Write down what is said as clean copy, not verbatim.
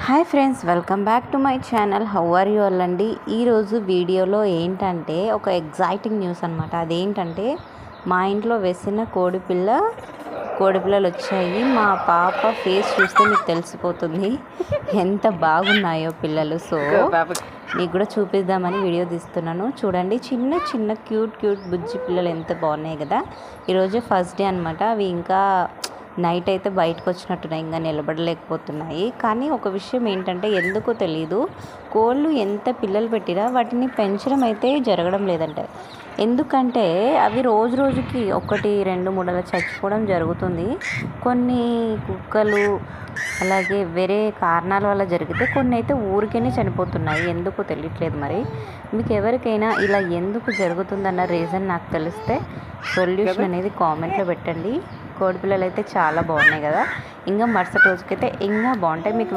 Hi friends, welcome back to my channel. How are you all అండి. ఈరోజు వీడియోలో ఏంటంటే ఒక ఎగ్జైటింగ్ న్యూస్ అనమాట. అదేంటంటే మా ఇంట్లో వేసిన కోడిపిల్లలు వచ్చాయి. మా పాప ఫేస్ చూస్తే మీకు తెలిసిపోతుంది ఎంత బాగున్నాయో పిల్లలు. సో మీకు కూడా చూపిద్దామని వీడియో తీస్తున్నాను. చూడండి, చిన్న చిన్న క్యూట్ బుజ్జి పిల్లలు ఎంత బాగున్నాయి కదా. ఈరోజు ఫస్ట్ డే అనమాట. అవి ఇంకా నైట్ అయితే బయటకు వచ్చినట్టున్నాయి, ఇంకా నిలబడలేకపోతున్నాయి. కానీ ఒక విషయం ఏంటంటే ఎందుకో తెలీదు, కోళ్ళు ఎంత పిల్లలు పెట్టినా వాటిని పెంచడం అయితే జరగడం లేదంట. ఎందుకంటే అవి రోజుకి 1, 2, 3 అలా చచ్చిపోవడం జరుగుతుంది. కొన్ని కుక్కలు అలాగే వేరే కారణాల వల్ల జరిగితే కొన్ని అయితే ఊరికేనే చనిపోతున్నాయి. ఎందుకో తెలియట్లేదు. మరి మీకు ఎవరికైనా ఇలా ఎందుకు జరుగుతుందన్న రీజన్ నాకు తెలిస్తే సొల్యూషన్ అనేది కామెంట్లో పెట్టండి. కోడిపిల్లలు అయితే చాలా బాగున్నాయి కదా. ఇంకా మరుసటి రోజుకైతే ఇంకా బాగుంటాయి. మీకు